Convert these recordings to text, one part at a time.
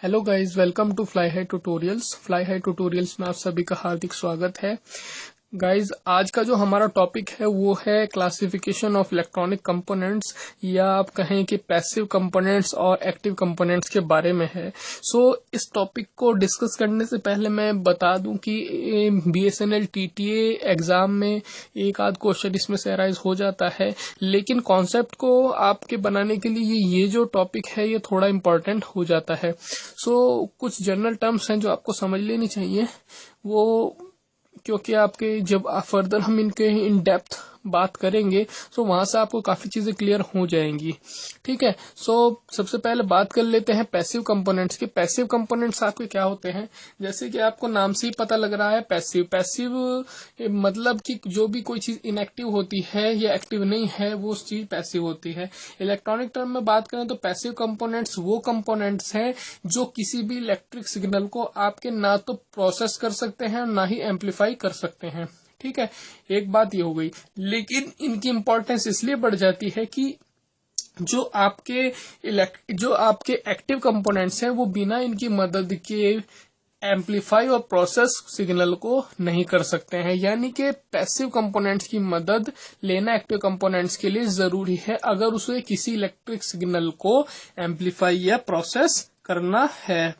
Hello guys, welcome to fly high tutorials. Fly high tutorials में आप सभी का हार्दिक स्वागत है। गाइस, आज का जो हमारा टॉपिक है वो है क्लासिफिकेशन ऑफ इलेक्ट्रॉनिक कंपोनेंट्स, या आप कहें कि पैसिव कंपोनेंट्स और एक्टिव कंपोनेंट्स के बारे में है। इस टॉपिक को डिस्कस करने से पहले मैं बता दूं कि बीएसएनएल टीटीए एग्जाम में एक आध क्वेश्चन इसमें से अराइज हो जाता है, लेकिन कॉन्सेप्ट को आपके बनाने के लिए ये जो टॉपिक है ये थोड़ा इम्पोर्टेंट हो जाता है। कुछ जनरल टर्म्स हैं जो आपको समझ लेनी चाहिए, वो क्योंकि आपके जब फर्दर हम इनके इन डेप्थ बात करेंगे तो वहां से आपको काफी चीजें क्लियर हो जाएंगी। ठीक है। सबसे पहले बात कर लेते हैं पैसिव कंपोनेंट्स के। पैसिव कंपोनेंट्स आपके क्या होते हैं, जैसे कि आपको नाम से ही पता लग रहा है पैसिव मतलब कि जो भी कोई चीज इनएक्टिव होती है या एक्टिव नहीं है वो चीज पैसिव होती है। इलेक्ट्रॉनिक टर्म में बात करें तो पैसिव कंपोनेंट्स वो कंपोनेंट्स हैं जो किसी भी इलेक्ट्रिक सिग्नल को आपके ना तो प्रोसेस कर सकते हैं और ना ही एम्पलीफाई कर सकते हैं। ठीक है, एक बात ये हो गई। लेकिन इनकी इंपॉर्टेंस इसलिए बढ़ जाती है कि जो आपके एक्टिव कंपोनेंट्स हैं वो बिना इनकी मदद के एम्पलीफाई और प्रोसेस सिग्नल को नहीं कर सकते हैं। यानी कि पैसिव कंपोनेंट्स की मदद लेना एक्टिव कंपोनेंट्स के लिए जरूरी है अगर उसे किसी इलेक्ट्रिक सिग्नल को एम्पलीफाई या प्रोसेस करना है।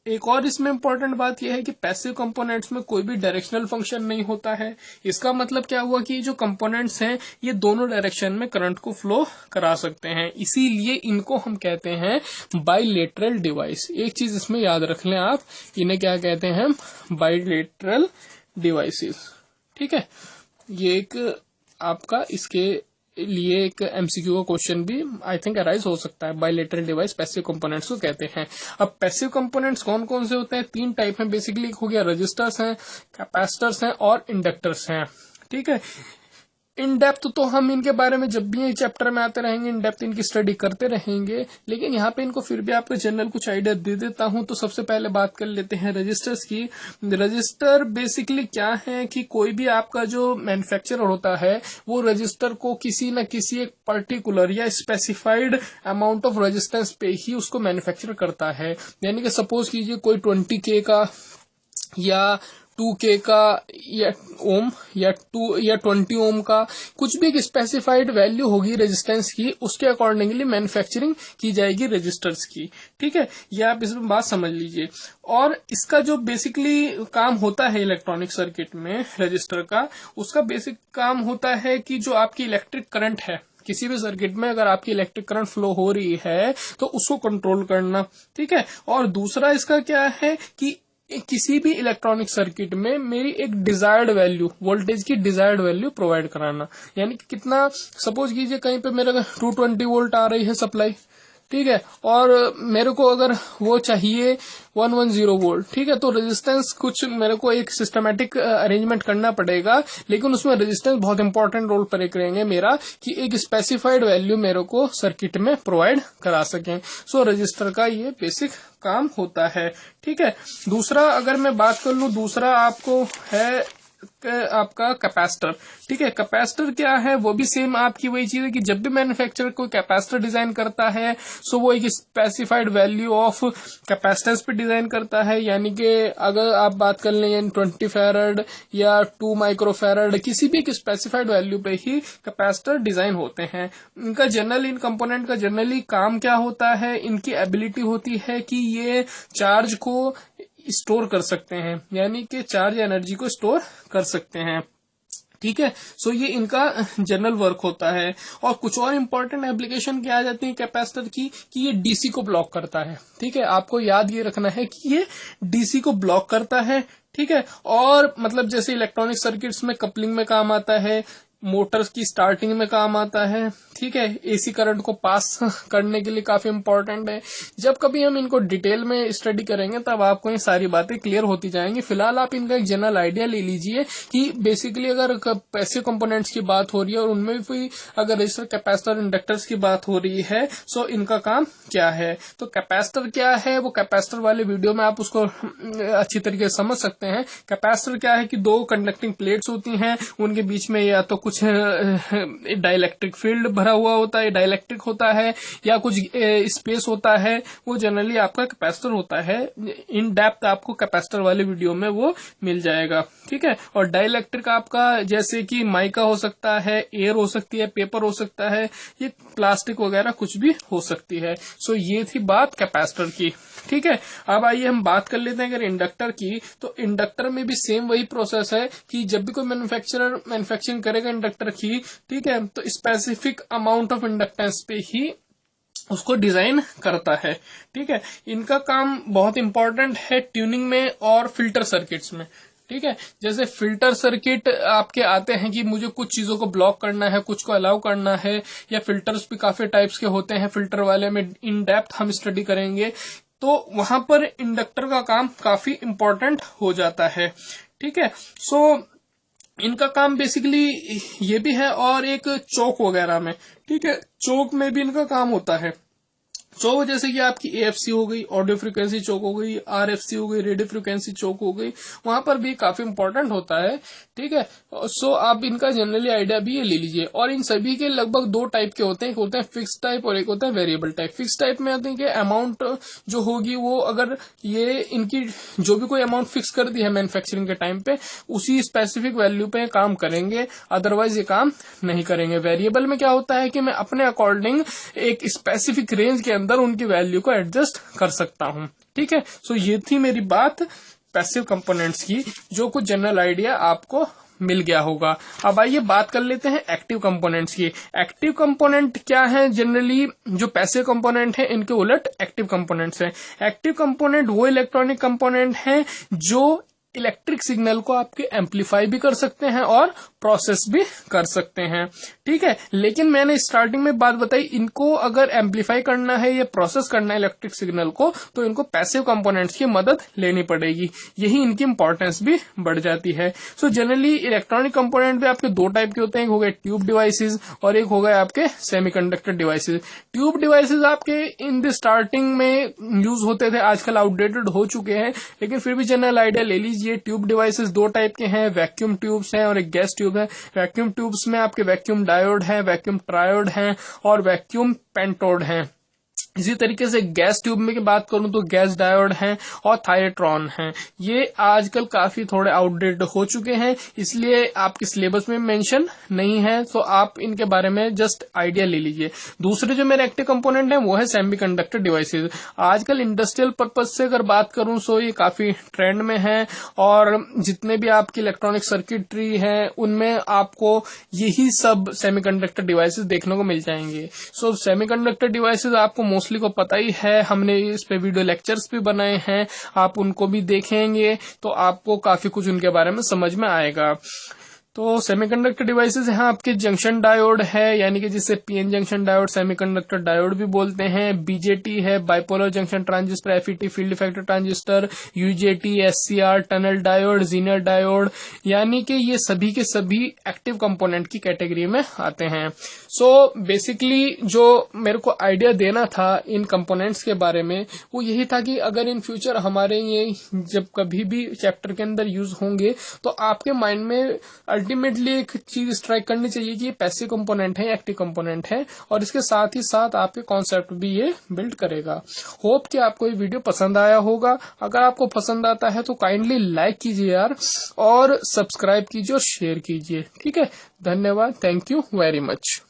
एक और इसमें इम्पोर्टेंट बात यह है कि पैसिव कंपोनेंट्स में कोई भी डायरेक्शनल फंक्शन नहीं होता है। इसका मतलब क्या हुआ कि जो कंपोनेंट्स हैं ये दोनों डायरेक्शन में करंट को फ्लो करा सकते हैं, इसीलिए इनको हम कहते हैं बाइलेटरल डिवाइस। एक चीज इसमें याद रख लें आप, इन्हें क्या कहते हैं, बाइलेटरल डिवाइसेस। ठीक है, ये एक आपका इसके लिए एक एमसीक्यू का क्वेश्चन भी आई थिंक अराइज हो सकता है। बाइलेटरल डिवाइस पैसिव कंपोनेंट्स को कहते हैं। अब पैसिव कंपोनेंट्स कौन कौन से होते हैं, तीन टाइप हैं बेसिकली। हो गया रजिस्टर्स हैं, कैपेसिटर्स हैं और इंडक्टर्स हैं। ठीक है, इन डेप्थ तो हम इनके बारे में जब भी ये चैप्टर में आते रहेंगे इन डेप्थ इनकी स्टडी करते रहेंगे, लेकिन यहाँ पे इनको फिर भी आपको जनरल कुछ आइडिया दे देता हूँ। तो सबसे पहले बात कर लेते हैं रजिस्टर्स की। रजिस्टर बेसिकली क्या है कि कोई भी आपका जो मैन्युफैक्चरर होता है वो रजिस्टर को किसी न किसी एक पर्टिकुलर या स्पेसिफाइड अमाउंट ऑफ रेजिस्टेंस पे ही उसको मैन्युफैक्चर करता है। यानी कि सपोज कीजिए कोई 20K का या 2K का या ओम या 20 ओम का कुछ भी एक स्पेसिफाइड वैल्यू होगी रेजिस्टेंस की, उसके अकॉर्डिंगली मैन्युफैक्चरिंग की जाएगी रजिस्टर्स की। ठीक है, ये आप इसमें बात समझ लीजिए। और इसका जो बेसिकली काम होता है इलेक्ट्रॉनिक सर्किट में रजिस्टर का, उसका बेसिक काम होता है कि जो आपकी इलेक्ट्रिक करंट है किसी भी सर्किट में, अगर आपकी इलेक्ट्रिक करंट फ्लो हो रही है तो उसको कंट्रोल करना। ठीक है, और दूसरा इसका क्या है कि किसी भी इलेक्ट्रॉनिक सर्किट में मेरी एक डिजायर्ड वैल्यू, वोल्टेज की डिजायर्ड वैल्यू प्रोवाइड कराना। यानी कि कितना, सपोज कीजिए कहीं पे मेरे 220 वोल्ट आ रही है सप्लाई, ठीक है, और मेरे को अगर वो चाहिए 110 वोल्ट, ठीक है, तो रेजिस्टेंस कुछ मेरे को एक सिस्टमैटिक अरेंजमेंट करना पड़ेगा, लेकिन उसमें रेजिस्टेंस बहुत इंपॉर्टेंट रोल प्ले करेंगे मेरा, कि एक स्पेसिफाइड वैल्यू मेरे को सर्किट में प्रोवाइड करा सकें। रजिस्टर का ये बेसिक काम होता है। ठीक है, दूसरा अगर मैं बात कर लूं, दूसरा आपको है आपका कैपेसिटर। ठीक है, कैपेसिटर क्या है, वो भी सेम आपकी वही चीज है कि जब भी मैन्युफैक्चरर कोई कैपेसिटर डिजाइन करता है सो वो एक स्पेसिफाइड वैल्यू ऑफ कैपेसिटेंस पे डिजाइन करता है। यानी कि अगर आप बात कर लें 20 फैराड या 2 माइक्रोफैराड, किसी भी एक स्पेसिफाइड वैल्यू पे ही कैपेसिटर डिजाइन होते हैं। इनका जनरल, इन कंपोनेंट का जनरली काम क्या होता है, इनकी एबिलिटी होती है कि ये चार्ज को स्टोर कर सकते हैं, यानी कि चार्ज एनर्जी को स्टोर कर सकते हैं। ठीक है, ये इनका जनरल वर्क होता है। और कुछ और इंपॉर्टेंट एप्लीकेशन क्या आ जाती है कैपेसिटर की, कि ये डीसी को ब्लॉक करता है। ठीक है, आपको याद ये रखना है कि ये डीसी को ब्लॉक करता है। ठीक है, और मतलब जैसे इलेक्ट्रॉनिक सर्किट्स में कपलिंग में काम आता है, मोटर्स की स्टार्टिंग में काम आता है। ठीक है, एसी करंट को पास करने के लिए काफी इंपॉर्टेंट है। जब कभी हम इनको डिटेल में स्टडी करेंगे तब आपको ये सारी बातें क्लियर होती जाएंगी। फिलहाल आप इनका एक जनरल आइडिया ले लीजिए कि बेसिकली अगर पैसिव कंपोनेंट्स की बात हो रही है और उनमें भी अगर रजिस्टर, कैपेसिटर, इंडक्टर्स की बात हो रही है, सो इनका काम क्या है। तो कैपेसिटर क्या है, वो कैपेसिटर वाले वीडियो में आप उसको अच्छी तरीके से समझ सकते हैं। कैपेसिटर क्या है कि दो कंडक्टिंग प्लेट्स होती हैं, उनके बीच में या तो कुछ कुछ डाइलेक्ट्रिक फील्ड भरा हुआ होता है, डाइलेक्ट्रिक होता है, या कुछ स्पेस होता है, वो जनरली आपका कैपेसिटर होता है। इन डेप्थ आपको कैपेसिटर वाले वीडियो में वो मिल जाएगा, ठीक है। और डाइलेक्ट्रिक आपका जैसे कि माइका हो सकता है, एयर हो सकती है, पेपर हो सकता है, ये प्लास्टिक वगैरह कुछ भी हो सकती है। सो ये थी बात कैपेसिटर की, ठीक है। अब आइए हम बात कर लेते हैं अगर इंडक्टर की, तो इंडक्टर में भी सेम वही प्रोसेस है कि जब भी कोई मैन्युफैक्चरर मैन्युफैक्चरिंग करेगा इंडक्टर की, ठीक है, तो स्पेसिफिक अमाउंट ऑफ इंडक्टेंस पे ही उसको डिजाइन करता है, ठीक है। इनका काम बहुत इंपॉर्टेंट है ट्यूनिंग में और फिल्टर सर्किट्स में, ठीक है। जैसे फिल्टर सर्किट आपके आते हैं कि मुझे कुछ चीजों को ब्लॉक करना है, कुछ को अलाउ करना है, या फिल्टर्स भी काफी टाइप्स के होते हैं, फिल्टर वाले में इन डेप्थ हम स्टडी करेंगे, तो वहां पर इंडक्टर का काम काफी इंपॉर्टेंट हो जाता है, ठीक है। सो इनका काम बेसिकली ये भी है, और एक चौक वगैरह में, ठीक है, चौक में भी इनका काम होता है। चौक जैसे कि आपकी AFC हो गई, ऑडियो फ्रीक्वेंसी चौक हो गई, RFC हो गई, रेडियो फ्रीक्वेंसी चौक हो गई, वहां पर भी काफी इंपॉर्टेंट होता है, ठीक है। सो आप इनका जनरली आइडिया भी ये ले लीजिए। और इन सभी के लगभग दो टाइप के होते हैं, एक होते हैं फिक्स टाइप और एक होता है वेरिएबल टाइप। फिक्स टाइप में आते हैं कि अमाउंट जो होगी वो अगर ये इनकी जो भी कोई अमाउंट फिक्स कर दी है मैन्युफैक्चरिंग के टाइम पे, उसी स्पेसिफिक वैल्यू पे काम करेंगे, अदरवाइज ये काम नहीं करेंगे। वेरिएबल में क्या होता है कि मैं अपने अकॉर्डिंग एक स्पेसिफिक रेंज के अंदर उनकी वैल्यू को एडजस्ट कर सकता हूं, ठीक है। सो ये थी मेरी बात पैसिव कंपोनेंट्स की, जो कुछ जनरल आइडिया आपको मिल गया होगा। अब आइए बात कर लेते हैं एक्टिव कंपोनेंट्स की। एक्टिव कंपोनेंट क्या है? जनरली जो पैसिव कंपोनेंट है इनके उलट एक्टिव कंपोनेंट्स हैं। एक्टिव कंपोनेंट वो इलेक्ट्रॉनिक कंपोनेंट है जो इलेक्ट्रिक सिग्नल को आपके एम्पलीफाई भी कर सकते हैं और प्रोसेस भी कर सकते हैं, ठीक है। लेकिन मैंने स्टार्टिंग में बात बताई, इनको अगर एम्पलीफाई करना है या प्रोसेस करना है इलेक्ट्रिक सिग्नल को, तो इनको पैसिव कंपोनेंट्स की मदद लेनी पड़ेगी, यही इनकी इंपॉर्टेंस भी बढ़ जाती है। सो जनरली इलेक्ट्रॉनिक कंपोनेंट भी आपके दो टाइप के होते हैं, एक हो गए ट्यूब डिवाइसेज और एक हो गए आपके सेमीकंडक्टर डिवाइसेज। ट्यूब डिवाइसेज आपके इन द स्टार्टिंग में यूज होते थे, आजकल आउटडेटेड हो चुके हैं, लेकिन फिर भी जनरल आइडिया ले लीजिए। ये ट्यूब डिवाइसेस दो टाइप के हैं, वैक्यूम ट्यूब्स हैं और एक गैस ट्यूब है। वैक्यूम ट्यूब्स में आपके वैक्यूम डायोड हैं, वैक्यूम ट्रायोड हैं और वैक्यूम पेंटोड हैं। इसी तरीके से गैस ट्यूब में की बात करूं तो गैस डायोड हैं और थायरेट्रॉन हैं। ये आजकल काफी थोड़े आउटडेटेड हो चुके हैं, इसलिए आपके सिलेबस में मेंशन नहीं है, तो आप इनके बारे में जस्ट आइडिया ले लीजिए। दूसरे जो मेरे एक्टिव कंपोनेंट हैं वो है सेमीकंडक्टर डिवाइसेस। आजकल इंडस्ट्रियल पर्पज से अगर बात करूं तो ये काफी ट्रेंड में है, और जितने भी आपकी इलेक्ट्रॉनिक सर्किटरी है उनमें आपको यही सब सेमीकंडक्टर डिवाइसेस देखने को मिल जाएंगे। सो सेमीकंडक्टर डिवाइसेस आपको मोस्टली को पता ही है, हमने इस पे वीडियो लेक्चर्स भी बनाए हैं, आप उनको भी देखेंगे तो आपको काफी कुछ उनके बारे में समझ में आएगा। तो सेमीकंडक्टर डिवाइसेस यहाँ आपके जंक्शन डायोड है, यानी कि जिसे PN junction diode semiconductor diode भी बोलते हैं। बीजेटी है, bipolar junction transistor, FET field effector transistor, UJT, SCR, tunnel diode, Zener diode, यानी कि ये सभी के सभी एक्टिव कंपोनेंट की कैटेगरी में आते हैं। सो बेसिकली जो मेरे को आइडिया देना था इन कंपोनेंट्स के बारे में वो यही था कि अगर इन फ्यूचर हमारे ये जब कभी भी चैप्टर के अंदर यूज होंगे तो आपके माइंड में अल्टीमेटली एक चीज स्ट्राइक करनी चाहिए कि ये पैसिव कंपोनेंट है, एक्टिव कंपोनेंट है, और इसके साथ ही साथ आपके कॉन्सेप्ट भी ये बिल्ड करेगा। होप कि आपको ये वीडियो पसंद आया होगा। अगर आपको पसंद आता है तो काइंडली लाइक कीजिए यार, और सब्सक्राइब कीजिए और शेयर कीजिए, ठीक है। धन्यवाद, थैंक यू वेरी मच।